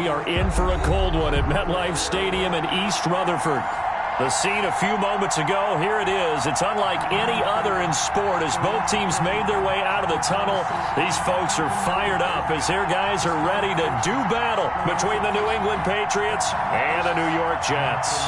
we are in for a cold one at MetLife Stadium in East Rutherford. The scene a few moments ago, here it is. It's unlike any other in sport as both teams made their way out of the tunnel. These folks are fired up as their guys are ready to do battle between the New England Patriots and the New York Jets.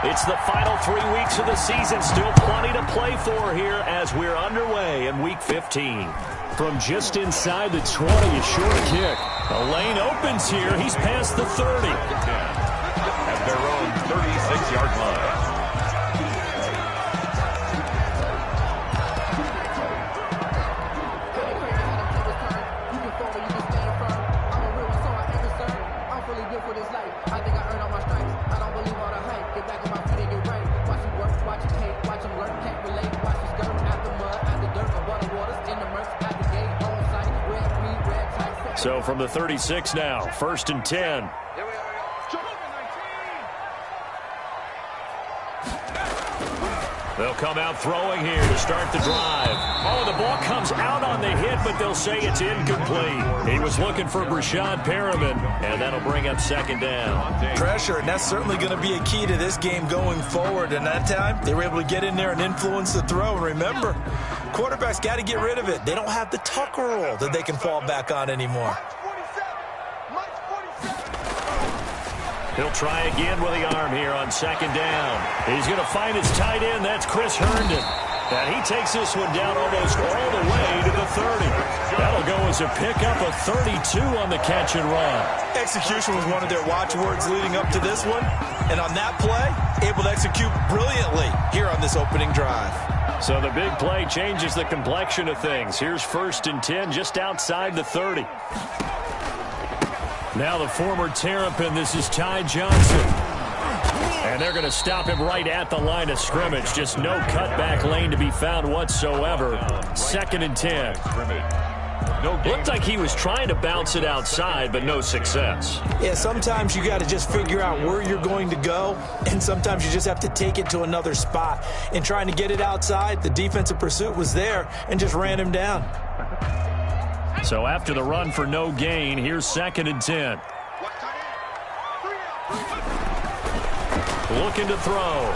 It's the final 3 weeks of the season. Still plenty to play for here as we're underway in Week 15. From just inside the 20, a short kick. The lane opens here. He's past the 30. At their own 36-yard line. So from the 36 now, 1st and 10. They'll come out throwing here to start the drive. Oh, the ball comes out on the hit, but they'll say it's incomplete. He was looking for Brashad Perriman, and that'll bring up 2nd down. Pressure, and that's certainly going to be a key to this game going forward. And that time, they were able to get in there and influence the throw. And remember, quarterbacks got to get rid of it. They don't have the Tucker roll that they can fall back on anymore. He'll try again with the arm here on 2nd down. He's going to find his tight end. That's Chris Herndon. And he takes this one down almost all the way to the 30. That'll go as a pickup of 32 on the catch and run. Execution was one of their watchwords leading up to this one. And on that play, able to execute brilliantly here on this opening drive. So the big play changes the complexion of things. Here's 1st and 10 just outside the 30. Now the former Terrapin, this is Ty Johnson. And they're going to stop him right at the line of scrimmage. Just no cutback lane to be found whatsoever. 2nd and 10. Looked like he was trying to bounce it outside, but no success. Yeah, sometimes you got to just figure out where you're going to go, and sometimes you just have to take it to another spot. In trying to get it outside, the defensive pursuit was there and just ran him down. So after the run for no gain, here's 2nd and 10. Looking to throw.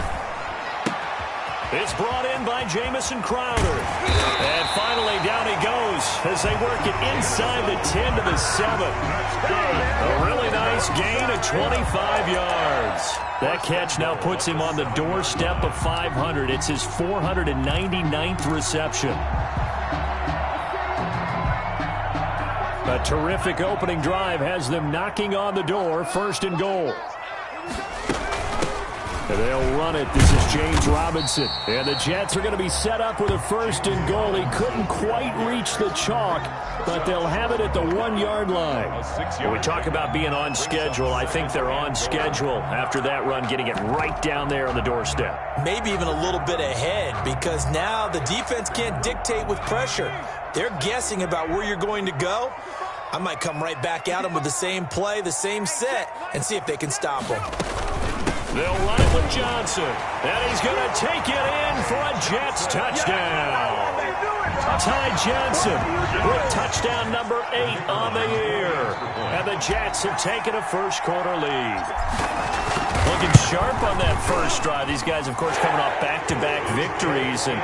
It's brought in by Jamison Crowder. And finally down he goes as they work it inside the 10 to the 7. A really nice gain of 25 yards. That catch now puts him on the doorstep of 500. It's his 499th reception. A terrific opening drive has them knocking on the door. 1st and goal. And they'll run it. This is James Robinson. And the Jets are going to be set up with a 1st and goal. He couldn't quite reach the chalk, but they'll have it at the 1-yard line. When we talk about being on schedule, I think they're on schedule after that run, getting it right down there on the doorstep. Maybe even a little bit ahead, because now the defense can't dictate with pressure. They're guessing about where you're going to go. I might come right back at them with the same play, the same set, and see if they can stop them. They'll run it with Johnson, and he's going to take it in for a Jets touchdown. Ty Johnson with touchdown number 8 on the year. And the Jets have taken a first-quarter lead. Looking sharp on that first drive. These guys, of course, coming off back-to-back victories, and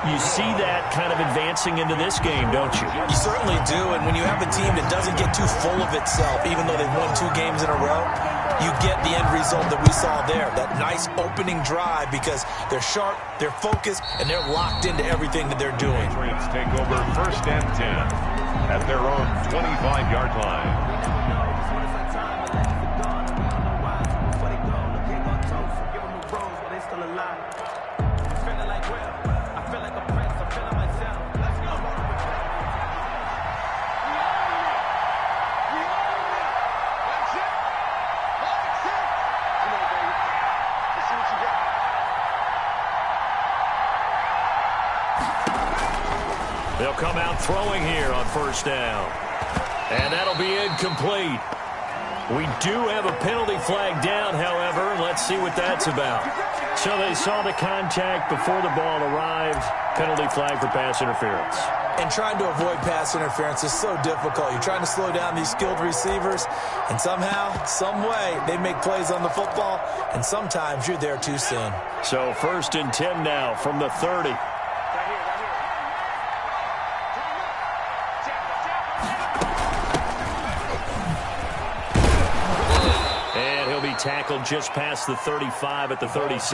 you see that kind of advancing into this game, don't you? You certainly do, and when you have a team that doesn't get too full of itself, even though they've won 2 games in a row, you get the end result that we saw there, that nice opening drive, because they're sharp, they're focused, and they're locked into everything that they're doing. Patriots take over 1st and 10 at their own 25-yard line. They'll come out throwing here on 1st down. And that'll be incomplete. We do have a penalty flag down, however. Let's see what that's about. So they saw the contact before the ball arrived. Penalty flag for pass interference. And trying to avoid pass interference is so difficult. You're trying to slow down these skilled receivers, and somehow, some way, they make plays on the football, and sometimes you're there too soon. So 1st and 10 now from the 30. Tackled just past the 35 at the 36.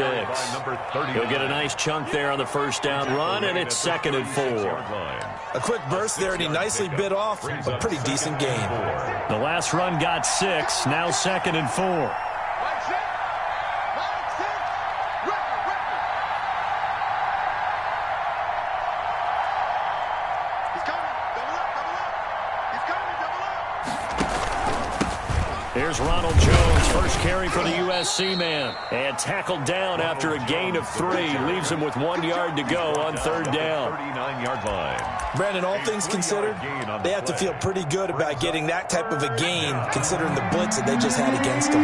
He'll get a nice chunk there on the first down run, and it's 2nd and 4. A quick burst there, and he nicely bit off a pretty decent gain. The last run got 6, now 2nd and 4. Here's Ronald Jones, first carry for the USC man, and tackled down after a gain of 3. Leaves him with 1 yard to go on 3rd down. 39-yard line. Brandon, all things considered, they have to feel pretty good about getting that type of a gain, considering the blitz that they just had against them.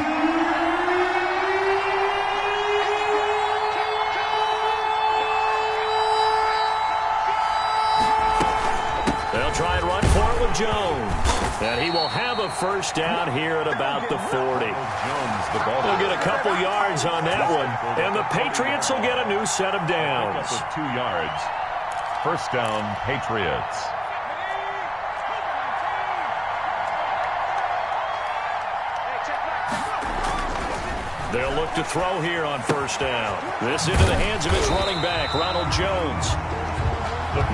They'll try and run for it with Jones. And he will have a first down here at about the 40. They'll get a couple yards on that one, and the Patriots will get a new set of downs. 2 yards. First down, Patriots. They'll look to throw here on first down. This into the hands of his running back, Ronald Jones.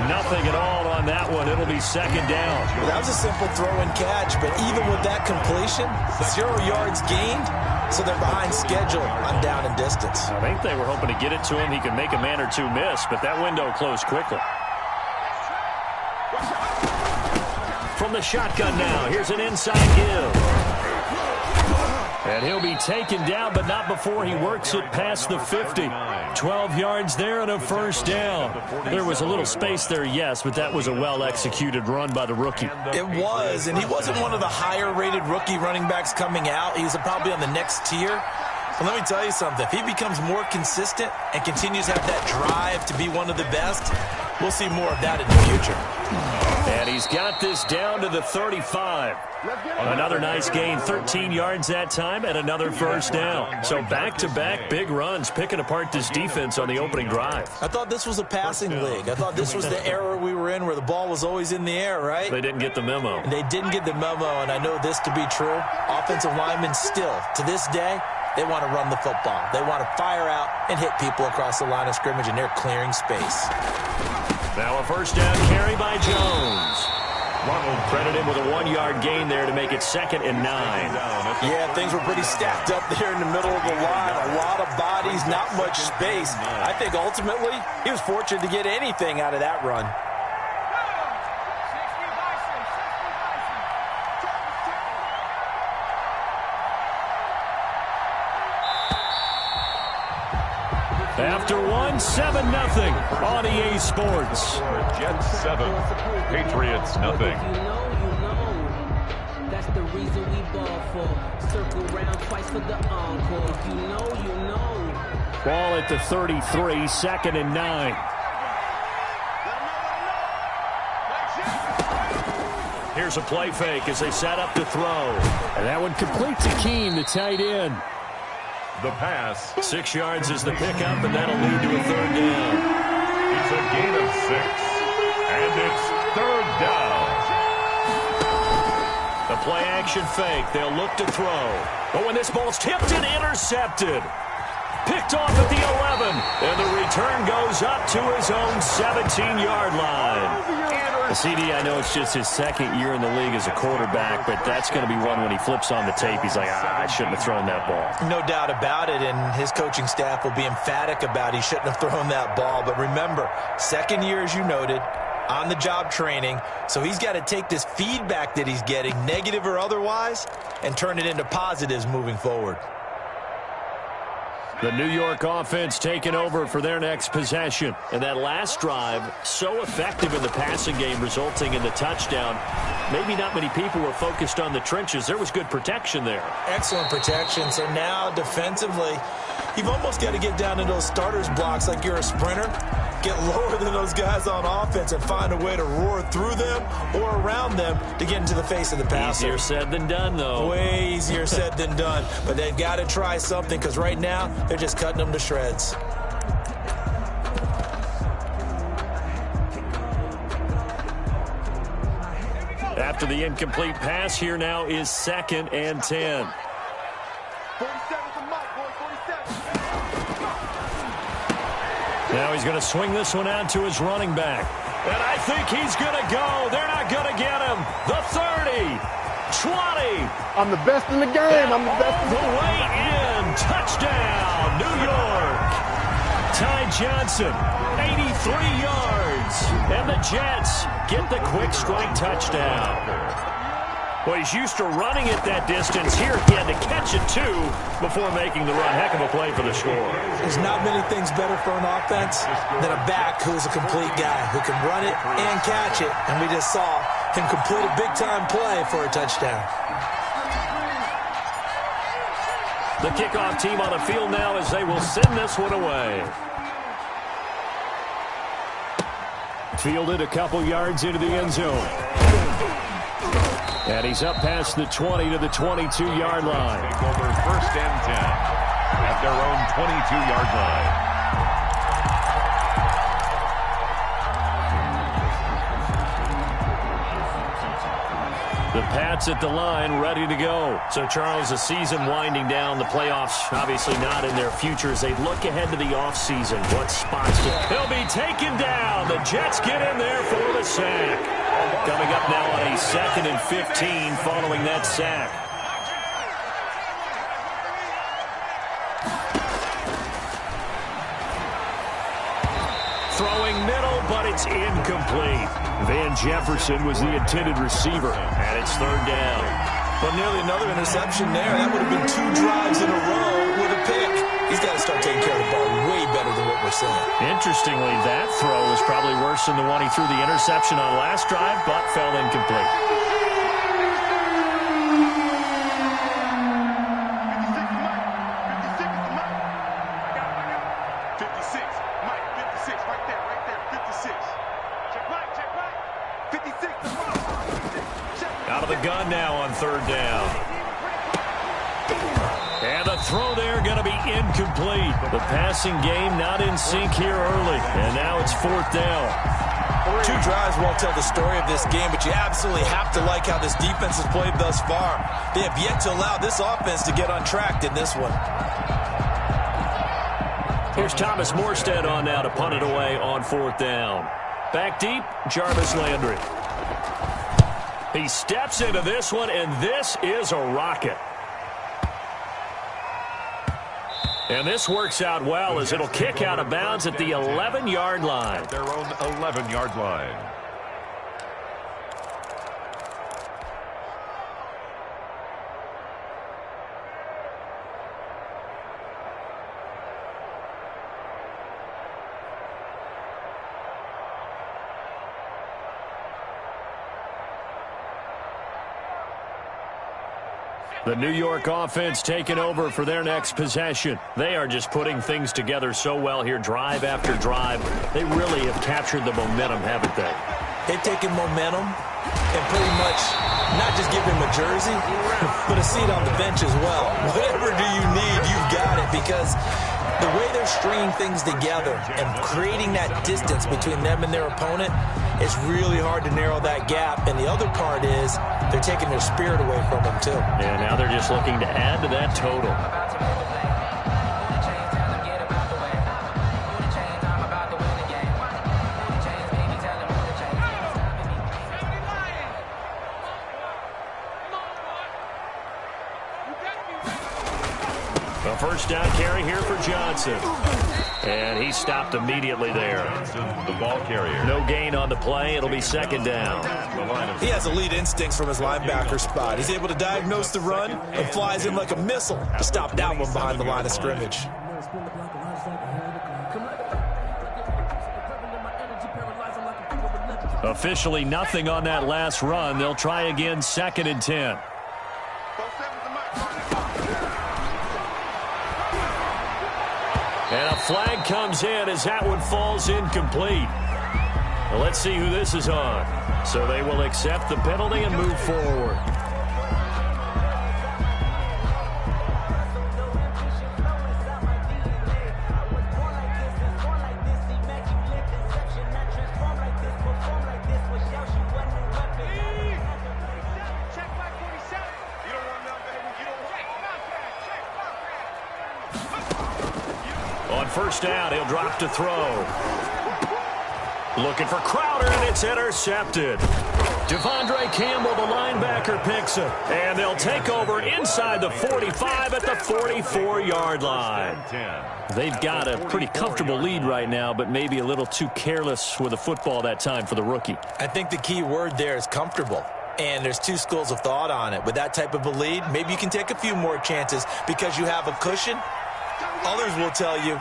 Nothing at all on that one. It'll be 2nd down. Well, that was a simple throw and catch, but even with that completion, 0 yards gained, so they're behind schedule on down and distance. I think they were hoping to get it to him. He could make a man or two miss, but that window closed quickly. From the shotgun now, here's an inside give. And he'll be taken down, but not before he works it past the 50. 12 yards there and a first down. There was a little space there, yes, but that was a well-executed run by the rookie. It was, and he wasn't one of the higher-rated rookie running backs coming out. He's probably on the next tier. But let me tell you something. If he becomes more consistent and continues to have that drive to be one of the best, we'll see more of that in the future. And he's got this down to the 35. Another nice gain, 13 yards that time, and another first down. So back-to-back big runs, picking apart this defense on the opening drive. I thought this was a passing league. I thought this was the era we were in where the ball was always in the air, right? They didn't get the memo. And they didn't get the memo, and I know this to be true. Offensive linemen still, to this day, they want to run the football. They want to fire out and hit people across the line of scrimmage, and they're clearing space. Now a first down carry by Jones. Ronald credited him with a 1 yard gain there to make it 2nd and 9. Yeah, things were pretty stacked up there in the middle of the line. A lot of bodies, not much space. I think ultimately he was fortunate to get anything out of that run. After 7-0 on EA Sports. Jets 7, Patriots nothing. That's the reason we ball for. Circle round twice for the encore. If you know, you know. Ball at the 33, 2nd and 9. Here's a play fake as they set up to throw. And that one complete to Keene, the tight end. The pass. 6 yards is the pickup, and that'll lead to a 3rd down. It's a gain of 6, and it's 3rd down. The play-action fake. They'll look to throw. But when this ball's tipped and intercepted. Picked off at the 11, and the return goes up to his own 17-yard line. CD, I know it's just his 2nd year in the league as a quarterback, but that's going to be one when he flips on the tape. He's like, I shouldn't have thrown that ball. No doubt about it, and his coaching staff will be emphatic about he shouldn't have thrown that ball. But remember, 2nd year, as you noted, on-the-job training, so he's got to take this feedback that he's getting, negative or otherwise, and turn it into positives moving forward. The New York offense taking over for their next possession. And that last drive, so effective in the passing game, resulting in the touchdown. Maybe not many people were focused on the trenches. There was good protection there. Excellent protection. So now defensively, You've almost got to get down in those starters blocks like you're a sprinter. Get lower than those guys on offense and find a way to roar through them or around them to get into the face of the passer. Easier said than done, though. Way easier said than done. But they've got to try something because right now they're just cutting them to shreds. After the incomplete pass, here now is 2nd and 10. 47's a mark, boy, 47. Now he's going to swing this one out to his running back. And I think he's going to go. They're not going to get him. The 30, 20. I'm the best in the game. I'm the best in The way in. Touchdown, New York. Ty Johnson, 83 yards. And the Jets get the quick strike touchdown. Well, he's used to running it that distance. Here he had to catch it, too, before making the run. Heck of a play for the score. There's not many things better for an offense than a back who's a complete guy who can run it and catch it. And we just saw him complete a big-time play for a touchdown. The kickoff team on the field now as they will send this one away. Fielded a couple yards into the end zone. And he's up past the 20 to the 22-yard line. Take over 1st and 10 at their own 22-yard line. The Pats at the line, ready to go. So, Charles, the season winding down. The playoffs obviously not in their future as they look ahead to the offseason. What spots he'll be taken down. The Jets get in there for the sack. Coming up now on a 2nd and 15 following that sack. Throwing middle, but it's incomplete. Van Jefferson was the intended receiver, and it's 3rd down. But nearly another interception there. That would have been 2 drives in a row with a pick. He's got to start taking care of the ball way better than what we're seeing. Interestingly, that throw was probably worse than the one he threw the interception on last drive, but fell incomplete. Out of the gun now on 3rd down. And the throw there going to be incomplete. The passing game not in sync here early. And now it's 4th down. 2 drives won't tell the story of this game, but you absolutely have to like how this defense has played thus far. They have yet to allow this offense to get untracked in this one. Here's Thomas Morstead on now to punt it away on 4th down. Back deep, Jarvis Landry. He steps into this one, and this is a rocket. And this works out well as it'll kick out of bounds at the 11-yard line. Their own 11-yard line. The New York offense taking over for their next possession. They are just putting things together so well here, drive after drive. They really have captured the momentum, haven't they? They've taken momentum and pretty much not just give him a jersey, but a seat on the bench as well. Whatever do you need, you've got it, because the way they're stringing things together and creating that distance between them and their opponent, it's really hard to narrow that gap. And the other part is they're taking their spirit away from them, too. And now they're just looking to add to that total. A first down carry here for Johnson. And he stopped immediately there. The ball carrier. No gain on the play. It'll be 2nd down. He has elite instincts from his linebacker spot. He's able to diagnose the run and flies in like a missile to stop that one behind the line of scrimmage. Officially nothing on that last run. They'll try again, 2nd and 10. flag comes in as that one falls incomplete. Well, let's see who this is on. So they will accept the penalty and move forward. On first down, he'll drop to throw. Looking for Crowder, and it's intercepted. Devondre Campbell, the linebacker, picks it. And they'll take over inside the 45 at the 44-yard line. They've got a pretty comfortable lead right now, but maybe a little too careless with the football that time for the rookie. I think the key word there is comfortable. And there's two schools of thought on it. With that type of a lead, maybe you can take a few more chances because you have a cushion. Others will tell you,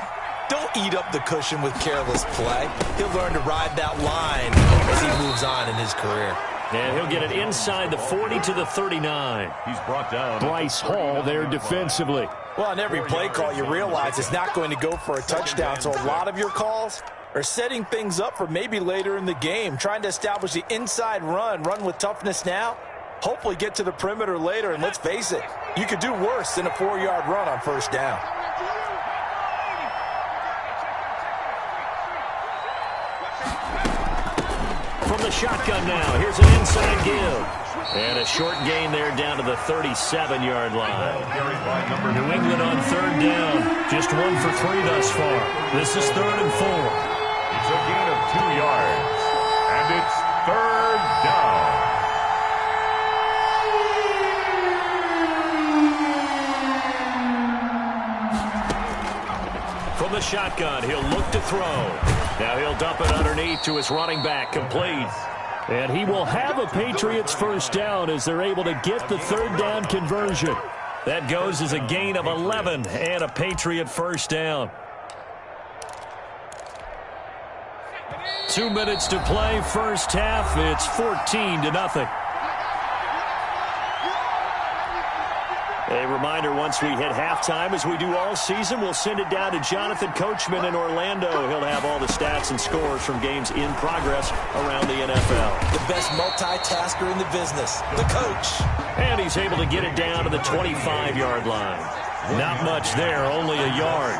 don't eat up the cushion with careless play. He'll learn to ride that line as he moves on in his career. And he'll get it inside the 40 to the 39. He's brought down. Bryce Hall there defensively. Well, on every play call, you realize it's not going to go for a touchdown. So a lot of your calls are setting things up for maybe later in the game, trying to establish the inside run with toughness now. Hopefully get to the perimeter later, and let's face it, you could do worse than a 4-yard run on first down. From the shotgun now, here's an inside give. And a short gain there down to the 37-yard line. New England on third down. Just 1 for 3 thus far. This is 3rd and 4. It's a gain of 2 yards. And it's 3rd down. From the shotgun, he'll look to throw. Now he'll dump it underneath to his running back, complete. And he will have a Patriots first down as they're able to get the 3rd down conversion. That goes as a gain of 11 and a Patriot first down. 2 minutes to play, first half. It's 14-0. A reminder, once we hit halftime, as we do all season, we'll send it down to Jonathan Coachman in Orlando. He'll have all the stats and scores from games in progress around the NFL. The best multitasker in the business, the coach. And he's able to get it down to the 25-yard line. Not much there, only a yard.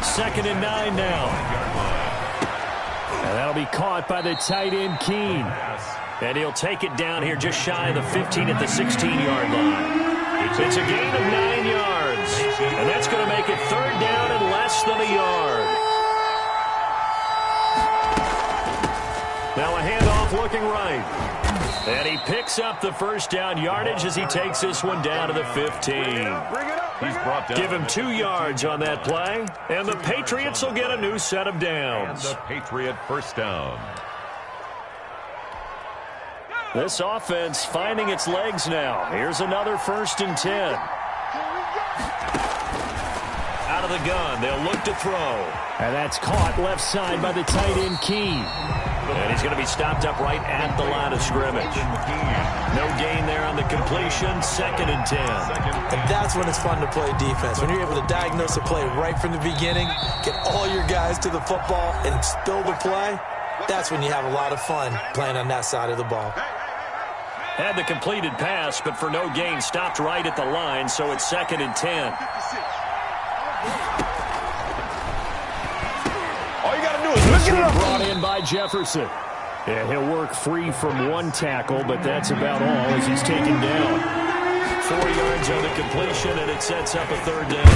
2nd and 9 now. And that'll be caught by the tight end, Keene. And he'll take it down here just shy of the 15 at the 16-yard line. It's a gain of 9 yards. And that's going to make it 3rd down and less than a yard. Now a handoff looking right. And he picks up the first down yardage as he takes this one down to the 15. He's brought down. Give him 2 yards on that play. And the Patriots will get a new set of downs. And the Patriot first down. This offense finding its legs now. Here's another 1st and 10. Out of the gun, they'll look to throw. And that's caught left side by the tight end, Keene. And he's going to be stopped up right at the line of scrimmage. No gain there on the completion, 2nd and 10. And that's when it's fun to play defense. When you're able to diagnose a play right from the beginning, get all your guys to the football, and spill the play, that's when you have a lot of fun playing on that side of the ball. Had the completed pass, but for no gain, stopped right at the line, so it's 2nd and 10. All you got to do is look it up. Brought in by Jefferson. And he'll work free from 1 tackle, but that's about all as he's taken down. 4 yards on the completion, and it sets up a 3rd down.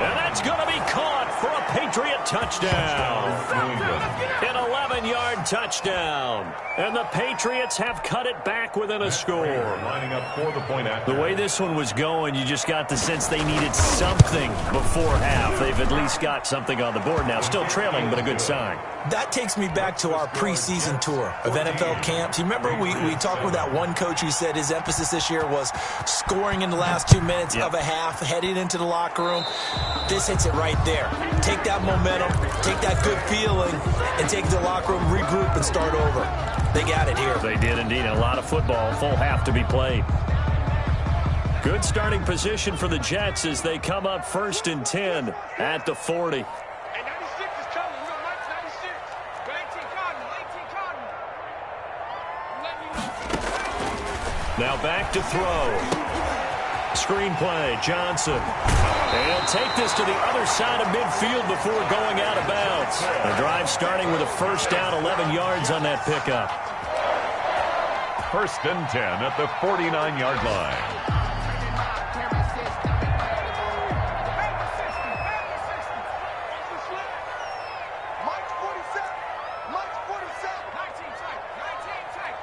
And that's going to be caught for a Patriot touchdown. An 11-yard touchdown. And the Patriots have cut it back within a score. Lining up for the point after. The way this one was going, you just got the sense they needed something before half. They've at least got something on the board now. Still trailing, but a good sign. That takes me back to our preseason tour of NFL camps. You remember we talked with that one coach who said his emphasis this year was scoring in the last 2 minutes of a half, heading into the locker room. This hits it right there. Take that momentum, take that good feeling, and take the locker room, regroup, and start over. They got it here. They did indeed. A lot of football, full half to be played. Good starting position for the Jets as they come up 1st and 10 at the 40. Hey, 96 is coming. We got Mike's 96. Go 18 Cotton. 18 Cotton. Let me know. Now back to throw. Screenplay, Johnson. And he'll take this to the other side of midfield before going out of bounds. The drive starting with a first down, 11 yards on that pickup. 1st and 10 at the 49-yard line. Mike's 47. Mike's 47. 19 tight. 19 tight.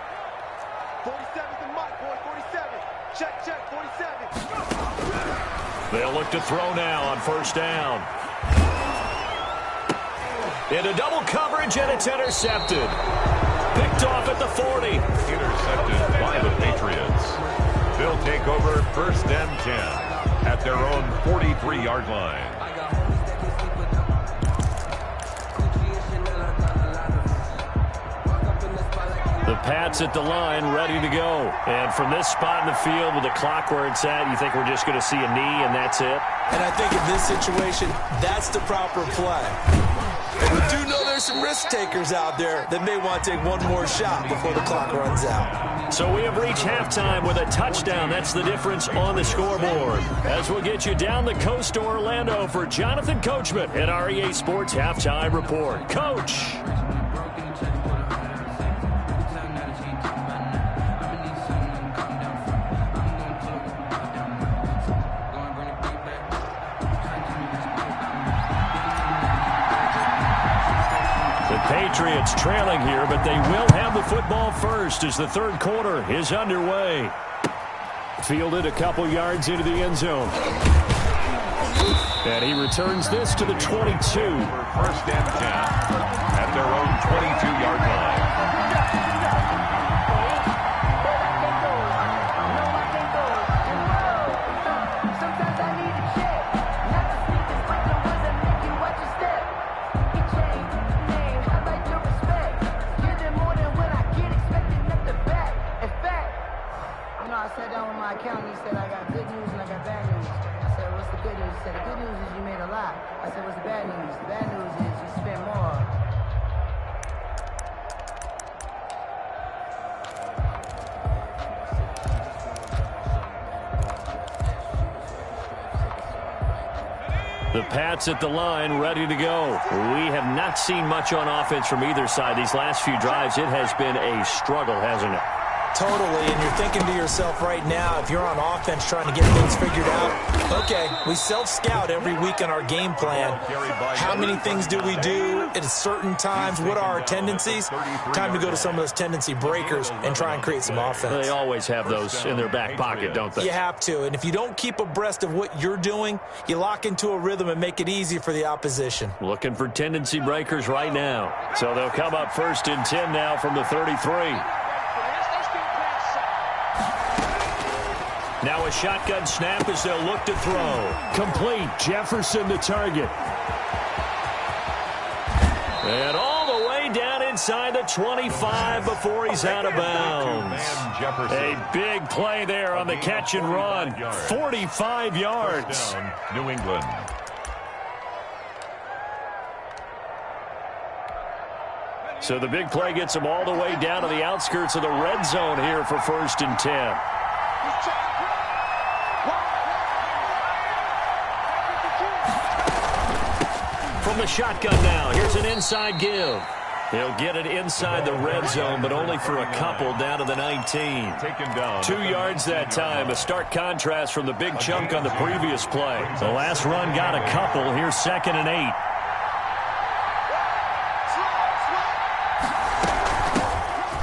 47's the Mike, boy. 47. Check, 47. They'll look to throw now on first down. Into double coverage, and it's intercepted. Picked off at the 40. Intercepted by the Patriots. They'll take over 1st and 10 at their own 43-yard line. The Pats at the line, ready to go. And from this spot in the field with the clock where it's at, you think we're just going to see a knee and that's it? And I think in this situation, that's the proper play. And we do know there's some risk takers out there that may want to take one more shot before the clock runs out. So we have reached halftime with a touchdown. That's the difference on the scoreboard. As we'll get you down the coast to Orlando for Jonathan Coachman at our EA Sports Halftime Report. Coach. Patriots trailing here, but they will have the football first as the third quarter is underway. Fielded a couple yards into the end zone. And he returns this to the 22. 1st and 10 at their own 22-yard line. He said, I got good news and I got bad news. I said, what's the good news? He said, the good news is you made a lot. I said, what's the bad news? The bad news is you spent more. The Pats at the line, ready to go. We have not seen much on offense from either side. These last few drives, it has been a struggle, hasn't it? Totally, and you're thinking to yourself right now, if you're on offense trying to get things figured out, okay, we self-scout every week on our game plan. How many things do we do at certain times? What are our tendencies? Time to go to some of those tendency breakers and try and create some offense. They always have those in their back pocket, don't they? You have to, and if you don't keep abreast of what you're doing, you lock into a rhythm and make it easy for the opposition. Looking for tendency breakers right now. So they'll come up 1st and 10 now from the 33. Now a shotgun snap as they'll look to throw. Complete. Jefferson the target. And all the way down inside the 25 before he's out of bounds. A big play there on the catch and run. 45 yards. New England. So the big play gets them all the way down to the outskirts of the red zone here for 1st and 10. From the shotgun now, here's an inside give. He'll get it inside the red zone, but only for a couple down to the 19. 2 yards that time, a stark contrast from the big chunk on the previous play. The last run got a couple. Here's 2nd and 8.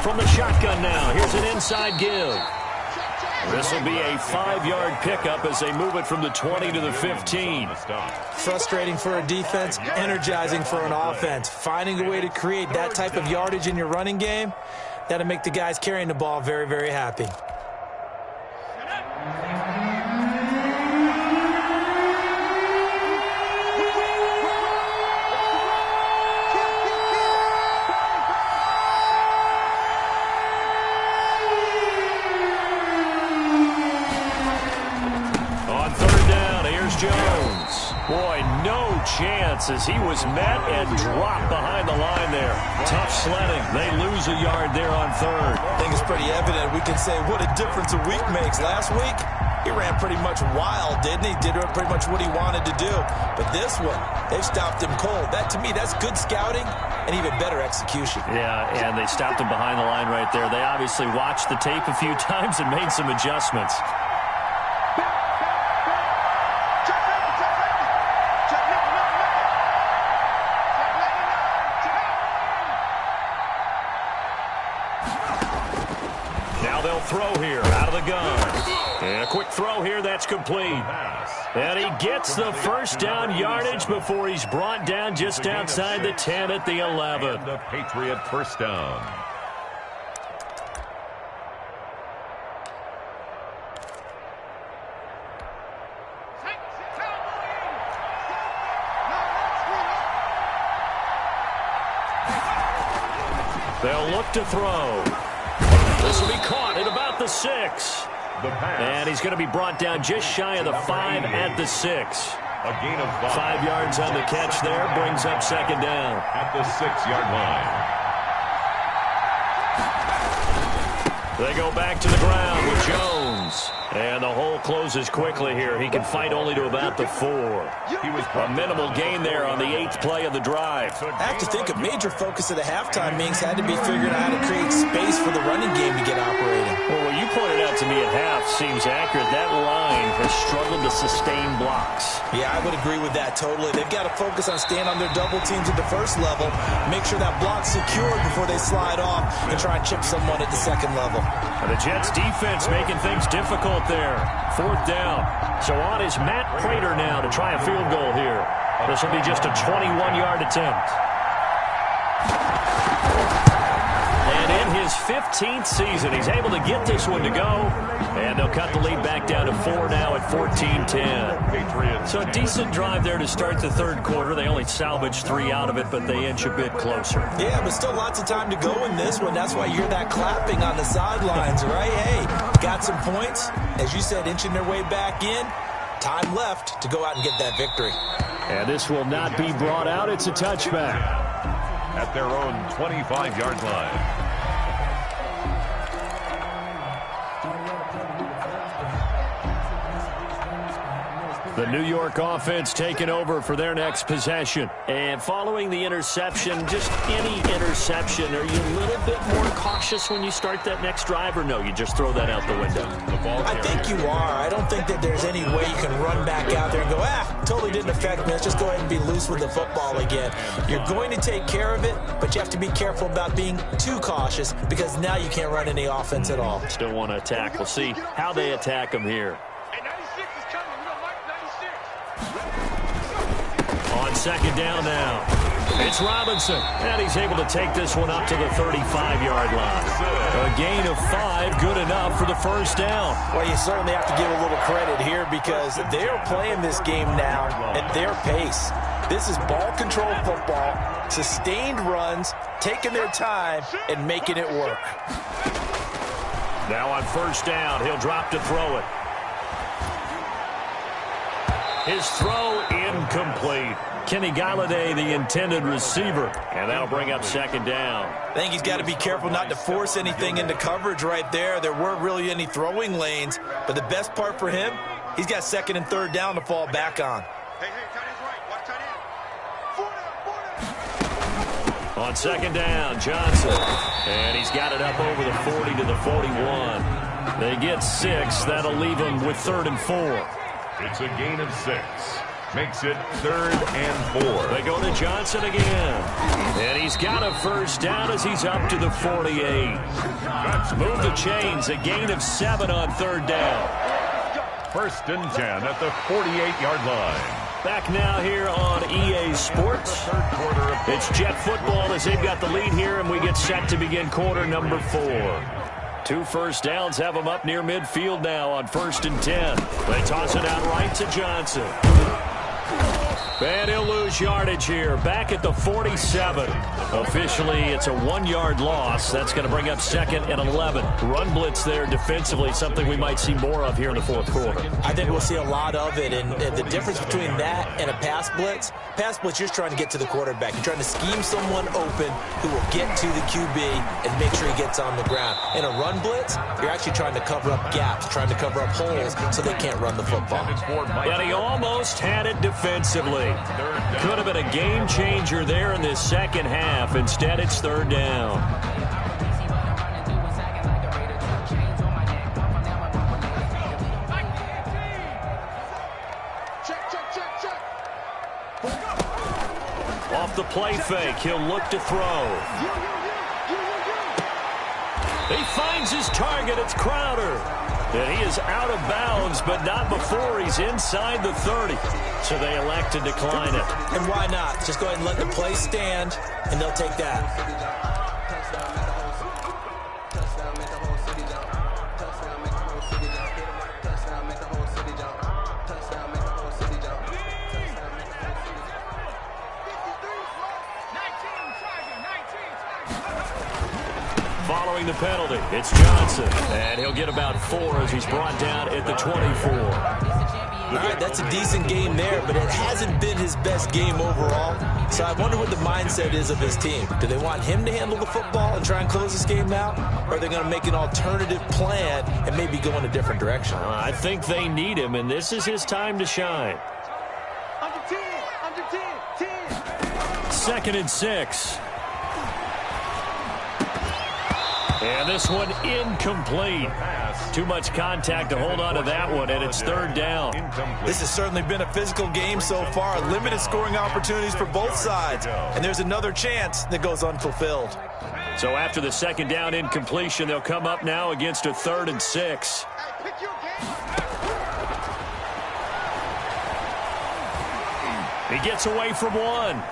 From the shotgun now, here's an inside give. This will be a 5-yard pickup as they move it from the 20 to the 15. Frustrating for a defense, energizing for an offense. Finding a way to create that type of yardage in your running game, that'll make the guys carrying the ball very, very happy. as he was met and dropped behind the line there. Tough sledding. They lose a yard there on third. I think it's pretty evident. We can say what a difference a week makes. Last week, he ran pretty much wild, didn't he? Did pretty much what he wanted to do. But this one, they've stopped him cold. That, to me, that's good scouting and even better execution. Yeah, and they stopped him behind the line right there. They obviously watched the tape a few times and made some adjustments. Now they'll throw here out of the gun. And a quick throw here, that's complete. And he gets the first down yardage before he's brought down just outside the 10 at the 11. And the Patriot first down. They'll look to throw. This will be caught at about the 6. And he's going to be brought down just shy of the 5 at the 6. A gain of 5 yards on the catch there, brings up second down. At the 6-yard line. They go back to the ground with Jones. And the hole closes quickly here. He can fight only to about the 4. A minimal gain there on the 8th play of the drive. I have to think a major focus of the halftime meetings had to be figuring out how to create space for the running game to get operating. Well, what you pointed out to me at half seems accurate. That line has struggled to sustain blocks. Yeah, I would agree with that totally. They've got to focus on staying on their double teams at the first level, make sure that block's secured before they slide off and try and chip someone at the second level. And the Jets defense making things difficult there. 4th down. So on is Matt Prater now to try a field goal here. This will be just a 21-yard attempt. And in his 15th season, he's able to get this one to go. And they'll cut the lead back down to 4 now at 14-10. So a decent drive there to start the third quarter. They only salvaged 3 out of it, but they inch a bit closer. Yeah, but still lots of time to go in this one. That's why you hear that clapping on the sidelines, right? Hey, got some points. As you said, inching their way back in. Time left to go out and get that victory. And this will not be brought out. It's a touchback. At their own 25-yard line. The New York offense taking over for their next possession. And following the interception, just any interception, are you a little bit more cautious when you start that next drive, or no, you just throw that out the window? I think you are. I don't think that there's any way you can run back out there and go, totally didn't affect me. Let's just go ahead and be loose with the football again. You're going to take care of it, but you have to be careful about being too cautious because now you can't run any offense at all. Still want to attack. We'll see how they attack them here. On second down now, it's Robinson, and he's able to take this one up to the 35-yard line. A gain of 5, good enough for the first down. Well, you certainly have to give a little credit here because they're playing this game now at their pace. This is ball control football, sustained runs, taking their time, and making it work. Now on first down, he'll drop to throw it. His throw incomplete. Kenny Galladay, the intended receiver. And that'll bring up second down. I think he's got to be careful not to force anything into coverage right there. There weren't really any throwing lanes. But the best part for him, he's got second and third down to fall back on. Hey, tight end's right. Watch tight end. 4 down. On second down, Johnson. And he's got it up over the 40 to the 41. They get 6. That'll leave them with 3rd and 4. It's a gain of 6. Makes it 3rd and 4. They go to Johnson again. And he's got a first down as he's up to the 48. Move the chains. A gain of 7 on 3rd down. 1st and 10 at the 48-yard line. Back now here on EA Sports. It's Jet football as they've got the lead here, and we get set to begin quarter number 4. 2 first downs have them up near midfield now on 1st and 10. They toss it out right to Johnson. And he'll lose yardage here. Back at the 47. Officially, it's a 1-yard loss. That's going to bring up 2nd and 11. Run blitz there defensively, something we might see more of here in the fourth quarter. I think we'll see a lot of it, and the difference between that and a pass blitz, you're just trying to get to the quarterback. You're trying to scheme someone open who will get to the QB and make sure he gets on the ground. In a run blitz, you're actually trying to cover up gaps, trying to cover up holes so they can't run the football. And he almost had it defensively. Could have been a game changer there in this second half. Instead, it's 3rd down. Off the play fake, he'll look to throw. He finds his target. It's Crowder. And he is out of bounds, but not before he's inside the 30. So they elect to decline it. And why not? Just go ahead and let the play stand, and they'll take that. Following the penalty, it's Johnson. And he'll get about 4 as he's brought down at the 24. All right, that's a decent game there, but it hasn't been his best game overall. So I wonder what the mindset is of his team. Do they want him to handle the football and try and close this game out? Or are they going to make an alternative plan and maybe go in a different direction? I think they need him, and this is his time to shine. Under 10, 10. 2nd and 6. And this one incomplete. Too much contact to hold on to that one, and it's 3rd down. This has certainly been a physical game so far. Limited scoring opportunities for both sides. And there's another chance that goes unfulfilled. So after the 2nd down incompletion, they'll come up now against a 3rd and 6. He gets away from one.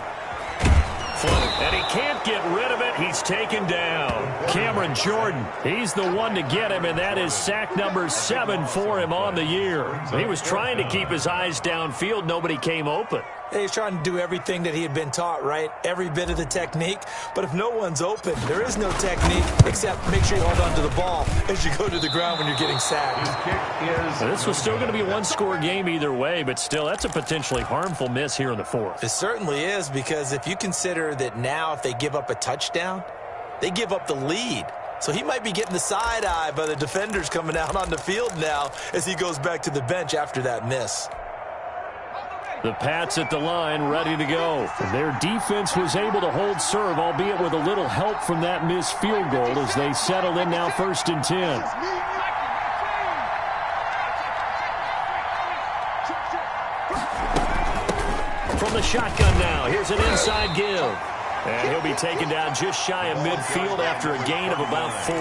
And he can't get rid of it. He's taken down. Cameron Jordan, he's the one to get him, and that is sack number 7 for him on the year. He was trying to keep his eyes downfield. Nobody came open. He's trying to do everything that he had been taught, right? Every bit of the technique. But if no one's open, there is no technique except make sure you hold on to the ball as you go to the ground when you're getting sacked. This was still going to be a one-score game either way, but still, that's a potentially harmful miss here in the 4th. It certainly is, because if you consider that now if they give up a touchdown, they give up the lead. So he might be getting the side eye by the defenders coming out on the field now as he goes back to the bench after that miss. The Pats at the line, ready to go. Their defense was able to hold serve, albeit with a little help from that missed field goal as they settle in now 1st and 10. From the shotgun now, here's an inside give. And he'll be taken down just shy of midfield after a gain of about 4.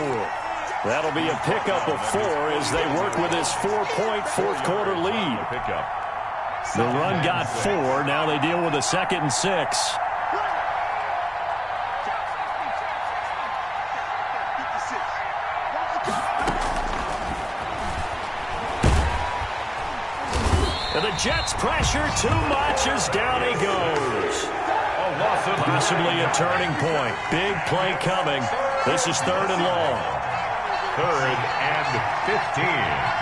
That'll be a pickup of 4 as they work with this 4-point fourth-quarter lead. The run got 4. Now they deal with a 2nd and 6. And the Jets pressure too much as down he goes. Possibly a turning point. Big play coming. This is 3rd and long. 3rd and 15.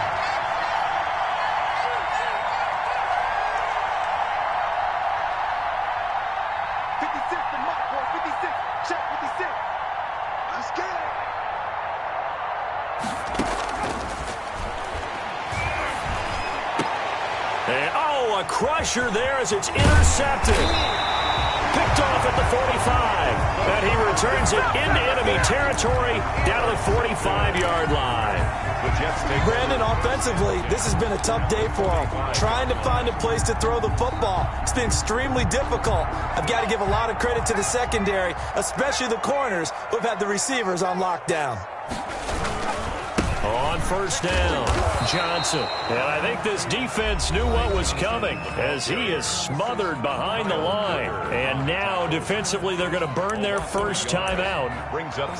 A crusher there as it's intercepted. Picked off at the 45. And he returns it into enemy territory down to the 45-yard line. Brandon, offensively, this has been a tough day for him. Trying to find a place to throw the football. It's been extremely difficult. I've got to give a lot of credit to the secondary, especially the corners who have had the receivers on lockdown. On 1st down, Johnson. And I think this defense knew what was coming as he is smothered behind the line. And now, defensively, they're going to burn their first time out.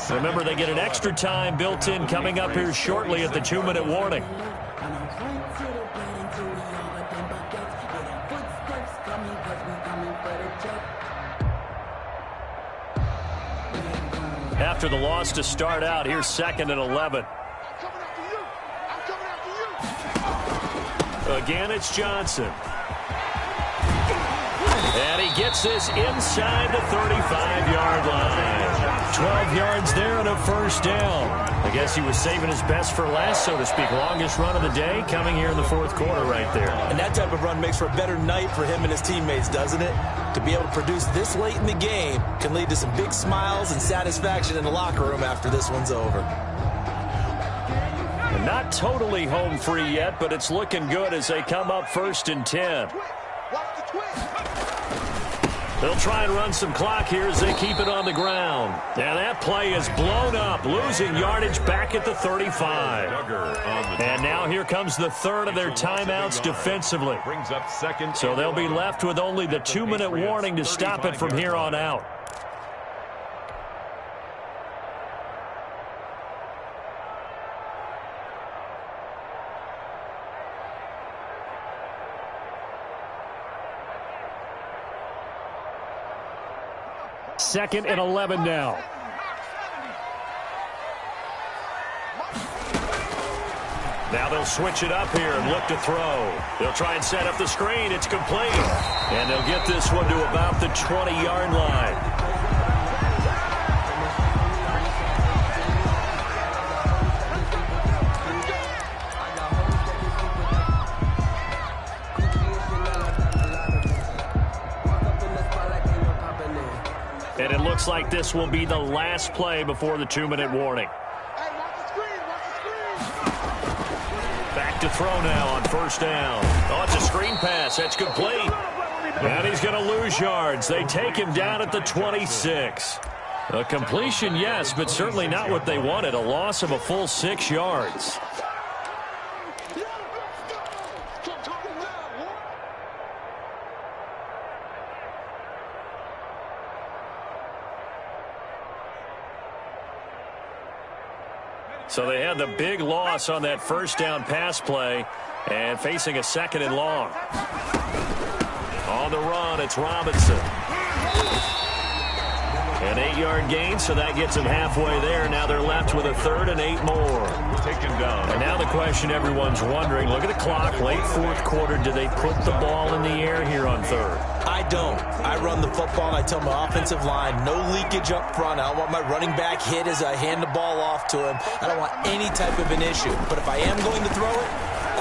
Remember, they get an extra time built in coming up here shortly at the 2-minute warning. After the loss to start out, here's 2nd and 11. Again, it's Johnson. And he gets this inside the 35-yard line. 12 yards there and a first down. I guess he was saving his best for last, so to speak. Longest run of the day coming here in the 4th quarter right there. And that type of run makes for a better night for him and his teammates, doesn't it? To be able to produce this late in the game can lead to some big smiles and satisfaction in the locker room after this one's over. And not totally home free yet, but it's looking good as they come up 1st and 10. They'll try and run some clock here as they keep it on the ground. And that play is blown up, losing yardage back at the 35. And now here comes the 3rd of their timeouts defensively. So they'll be left with only the 2-minute warning to stop it from here on out. Second and 11 now. Now they'll switch it up here and look to throw. They'll try and set up the screen. It's complete. And they'll get this one to about the 20-yard line. And it looks like this will be the last play before the 2-minute warning. Back to throw now on 1st down. Oh, it's a screen pass. That's complete. And he's going to lose yards. They take him down at the 26. A completion, yes, but certainly not what they wanted. A loss of a full 6 yards. So they had the big loss on that 1st down pass play and facing a 2nd and long. On the run, it's Robinson. An 8-yard gain, so that gets them halfway there. Now they're left with a 3rd and 8 more. Taken down. And now the question everyone's wondering, look at the clock, late 4th quarter, do they put the ball in the air here on 3rd? I don't. I run the football and I tell my offensive line, no leakage up front. I don't want my running back hit as I hand the ball off to him. I don't want any type of an issue. But if I am going to throw it,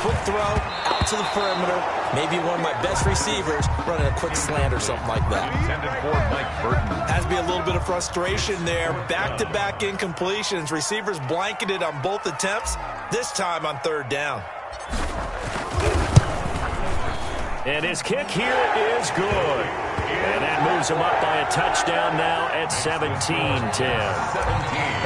quick throw, out to the perimeter, maybe one of my best receivers running a quick slant or something like that. Intended for Mike Burton. Has to be a little bit of frustration there. Back-to-back incompletions. Receivers blanketed on both attempts, this time on 3rd down. And his kick here is good. And that moves him up by a touchdown now at 17-10.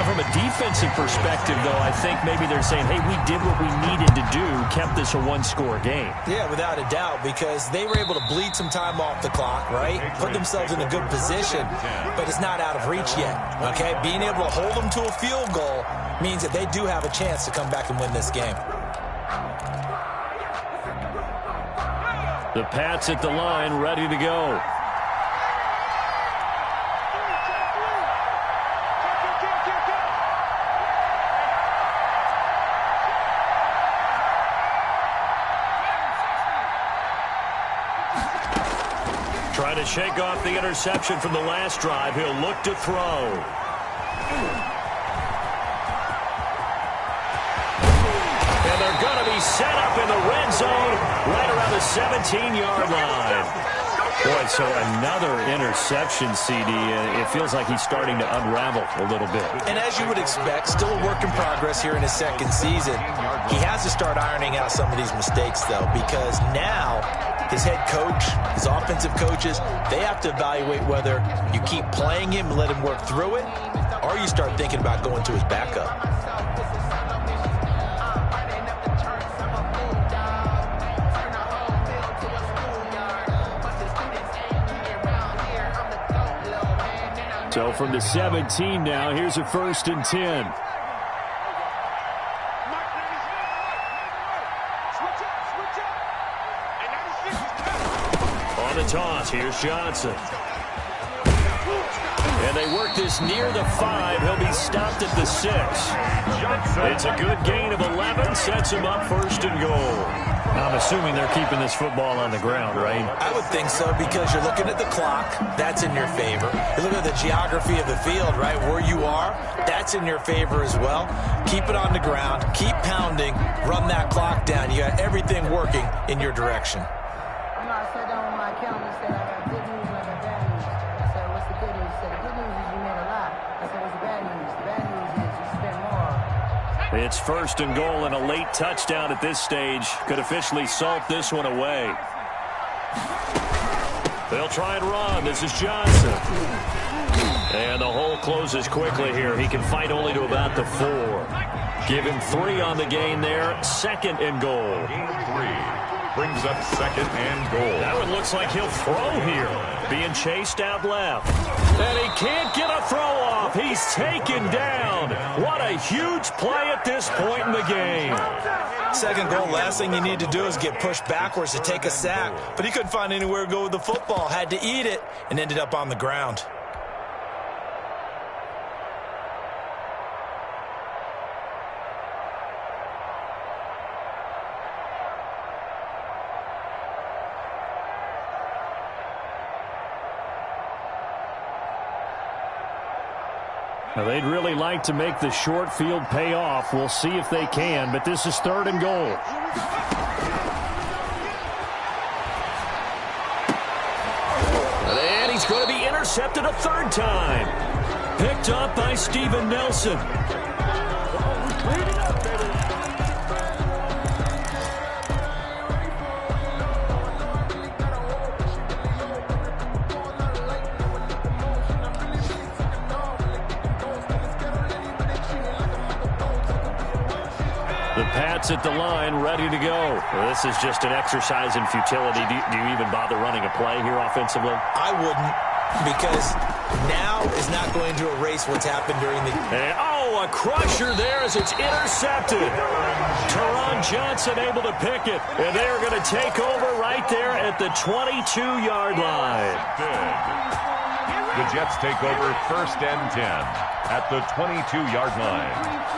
From a defensive perspective, though, I think maybe they're saying, hey, we did what we needed to do, kept this a 1-score game. Yeah, without a doubt, because they were able to bleed some time off the clock, right? Put themselves in a good position, but it's not out of reach yet, okay? Being able to hold them to a field goal means that they do have a chance to come back and win this game. The Pats at the line, ready to go. Trying to shake off the interception from the last drive. He'll look to throw. And they're going to be set up in the red zone right around the 17-yard line. Boy, so another interception, CD, and it feels like he's starting to unravel a little bit. And as you would expect, still a work in progress here in his 2nd season. He has to start ironing out some of these mistakes, though, because now his head coach, his offensive coaches, they have to evaluate whether you keep playing him and let him work through it, or you start thinking about going to his backup. So from the 17 now, here's a 1st and 10. On the toss, here's Johnson. And And they work this near the 5. He'll be stopped at the 6. It's a good gain of 11. Sets him up first and goal. I'm assuming they're keeping this football on the ground, right? I would think so, because you're looking at the clock. That's in your favor. You're looking at the geography of the field, right? Where you are, that's in your favor as well. Keep it on the ground. Keep pounding. Run that clock down. You got everything working in your direction. You know, I sat down with my accountant. He said, I got good news and I got bad news. I said, what's the good news? He said, the good news is you made a lot. I said, what's the bad news? The bad news is you spent more. It's first and goal and a late touchdown at this stage. Could officially salt this one away. They'll try and run. This is Johnson. And the hole closes quickly here. He can fight only to about the 4. Give him 3 on the gain there. Second and goal. Gain 3. Brings up second and goal. That one looks like he'll throw here. Being chased out left. And he can't get a throw off. He's taken down. What a huge play at this point in the game. Second goal, last thing you need to do is get pushed backwards to take a sack. But he couldn't find anywhere to go with the football. Had to eat it and ended up on the ground. Now, they'd really like to make the short field pay off. We'll see if they can, but this is third and goal. And he's going to be intercepted a third time. Picked up by Steven Nelson. Pats at the line, ready to go. Well, this is just an exercise in futility. Do you even bother running a play here offensively? I wouldn't, because now is not going to erase what's happened during the... And, a crusher there as it's intercepted. Teron Johnson able to pick it, and they're going to take over right there at the 22-yard line. The Jets take over first and 10 at the 22-yard line.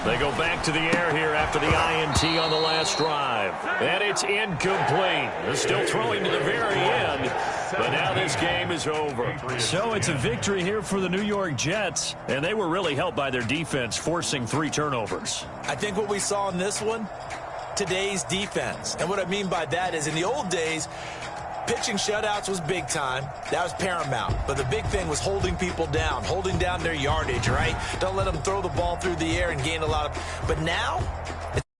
They go back to the air here after the INT on the last drive. And it's incomplete. They're still throwing to the very end, but now this game is over. So it's a victory here for the New York Jets, and they were really helped by their defense, forcing 3 turnovers. I think what we saw in this one, today's defense. And what I mean by that is in the old days, pitching shutouts was big time. That was paramount. But the big thing was holding people down, holding down their yardage, right? Don't let them throw the ball through the air and gain a lot of... But now,